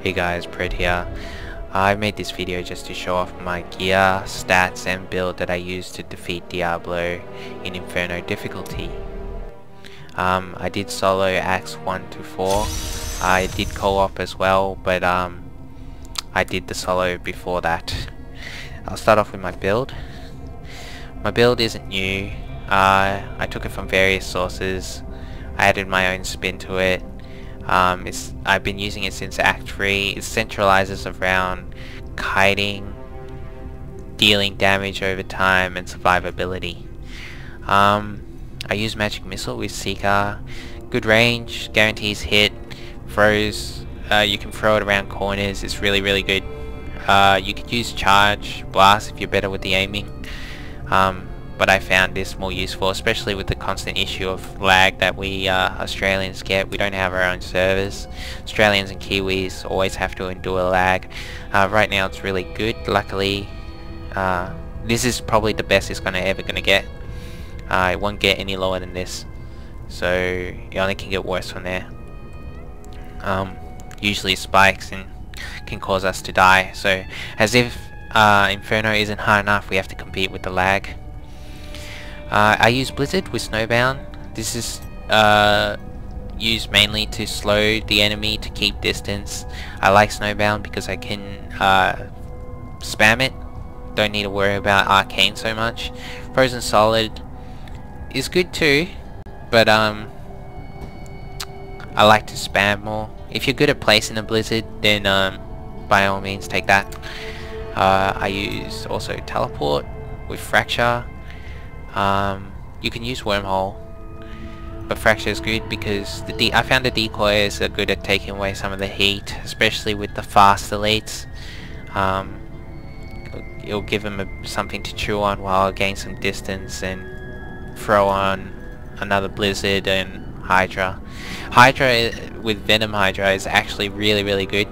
Hey guys, Pred here. I made this video just to show off my gear, stats and build that I use to defeat Diablo in Inferno difficulty. I did solo acts 1 to 4. I did co-op as well, but I did the solo before that. I'll start off with my build. My build isn't new. I took it from various sources. I added my own spin to it. I've been using it since Act 3. It centralizes around kiting, dealing damage over time, and survivability. I use Magic Missile with Seeker. Good range, guarantees hit, throws. You can throw it around corners. It's really good. You could use Charge, Blast if you're better with the aiming. But I found this more useful, especially with the constant issue of lag that we Australians get. We don't have our own servers. Australians and Kiwis always have to endure lag. Right now it's really good. Luckily, this is probably the best it's ever gonna get. It won't get any lower than this, so it only can get worse from there. Usually it spikes and can cause us to die. So as if Inferno isn't hard enough, we have to compete with the lag. I use Blizzard with Snowbound. This is used mainly to slow the enemy to keep distance. I like Snowbound because I can spam it. Don't need to worry about Arcane so much. Frozen Solid is good too, but I like to spam more. If you're good at placing a Blizzard, then by all means take that. I use also Teleport with Fracture. You can use Wormhole, but Fracture is good because I found the decoys are good at taking away some of the heat, especially with the fast elites. It'll give them something to chew on while I gain some distance and throw on another Blizzard and Hydra. Hydra with Venom Hydra is actually really good.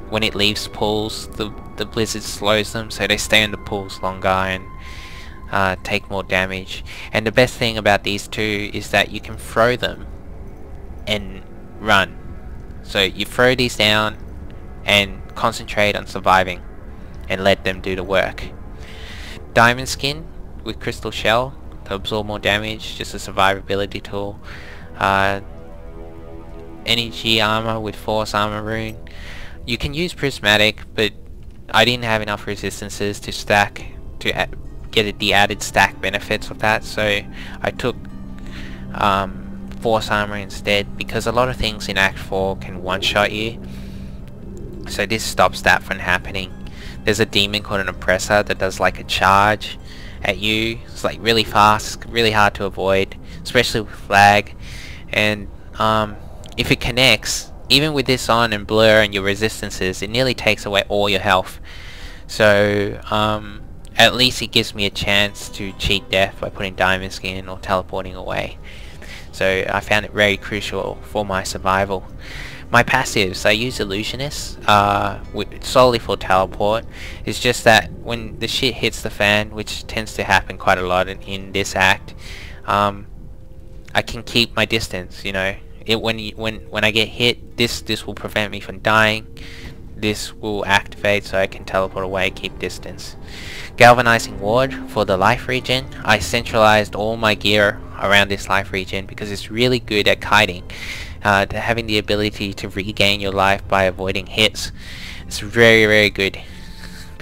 When it leaves pools, the Blizzard slows them, so they stay in the pools longer and take more damage. And the best thing about these two is that you can throw them and run. So you throw these down and concentrate on surviving and let them do the work. Diamond Skin with Crystal Shell to absorb more damage, just a survivability tool. Energy Armor with Force Armor Rune. You can use Prismatic, but I didn't have enough resistances to stack to get the added stack benefits of that, so I took Force Armor instead, because a lot of things in Act 4 can one-shot you, so this stops that from happening. There's a demon called an Oppressor that does like a charge at you. It's like really fast, really hard to avoid, especially with lag, and if it connects, even with this on and blur and your resistances, it nearly takes away all your health. So at least it gives me a chance to cheat death by putting Diamond Skin or teleporting away. So I found it very crucial for my survival. My passives, I use Illusionist solely for teleport. It's just that when the shit hits the fan, which tends to happen quite a lot in this act, I can keep my distance, you know. When I get hit, this will prevent me from dying. This will activate so I can teleport away, keep distance. Galvanizing Ward for the life regen. I centralized all my gear around this life regen because it's really good at kiting. Having the ability to regain your life by avoiding hits. It's very good.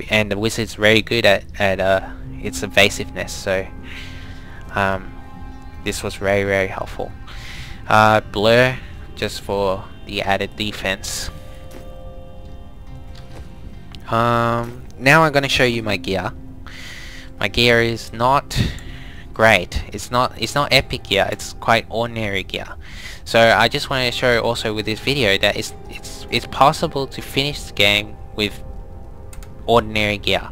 And the wizard's very good at its evasiveness, so this was very helpful. Blur, just for the added defense. Now I'm going to show you my gear. My gear is not great. It's not epic gear. It's quite ordinary gear. So I just want to show also with this video that it's possible to finish the game with ordinary gear.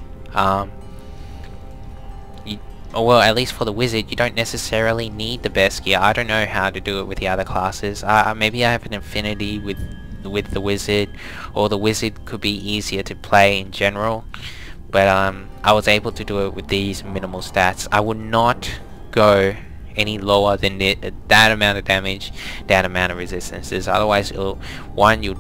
Well, at least for the wizard, you don't necessarily need the best gear. I don't know how to do it with the other classes. Maybe I have an affinity with the wizard, or the wizard could be easier to play in general, but I was able to do it with these minimal stats. I would not go any lower than that amount of damage, that amount of resistances, otherwise you'll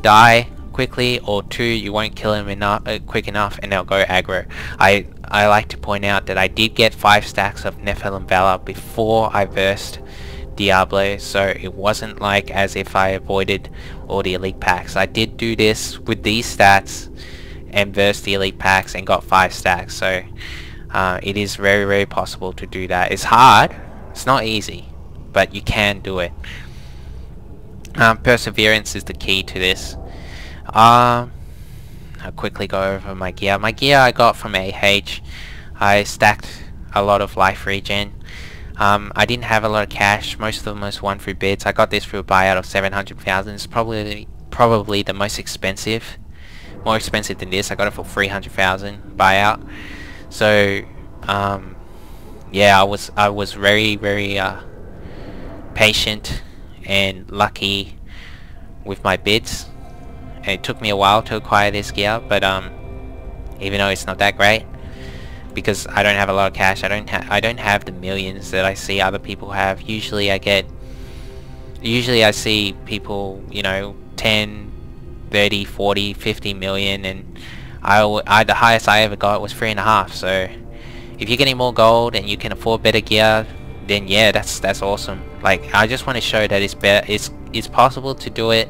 die quickly, or 2, you won't kill him enough quick enough, and they'll go aggro. I like to point out that I did get 5 stacks of Nephilim Valor before I versed Diablo, so it wasn't like as if I avoided all the elite packs. I did do this with these stats and versed the elite packs and got 5 stacks, so it is very possible to do that. It's hard, it's not easy, but you can do it. Perseverance is the key to this. I'll quickly go over my gear. My gear I got from AH. I stacked a lot of life regen. I didn't have a lot of cash. Most of them was won through bids. I got this through a buyout of 700,000. It's probably the most expensive. More expensive than this. I got it for 300,000 buyout. So yeah, I was very patient and lucky with my bids. It took me a while to acquire this gear, but even though it's not that great, because I don't have a lot of cash, I don't have the millions that I see other people have. Usually I see people, you know, 10, 30, 40, 50 million, and the highest I ever got was 3.5. So if you're getting more gold and you can afford better gear, then yeah, that's awesome. Like, I just want to show that it's possible to do it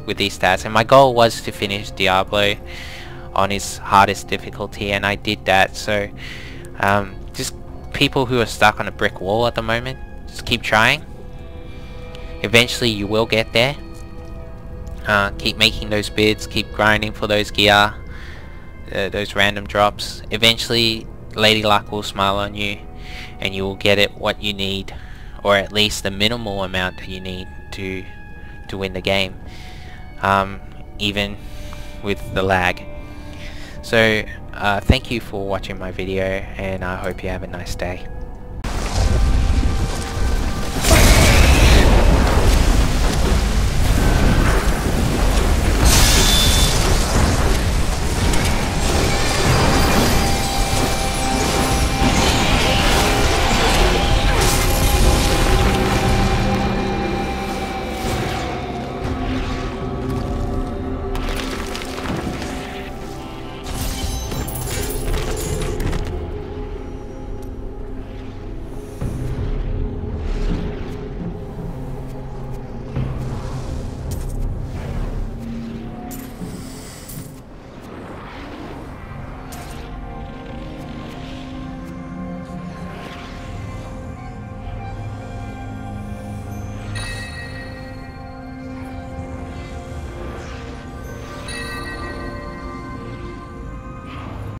with these stats, and my goal was to finish Diablo on its hardest difficulty, and I did that. So just people who are stuck on a brick wall at the moment, just keep trying. Eventually you will get there. Keep making those bids, keep grinding for those gear, those random drops. Eventually Lady Luck will smile on you and you will get it what you need, or at least the minimal amount that you need to win the game, even with the lag. So thank you for watching my video, and I hope you have a nice day.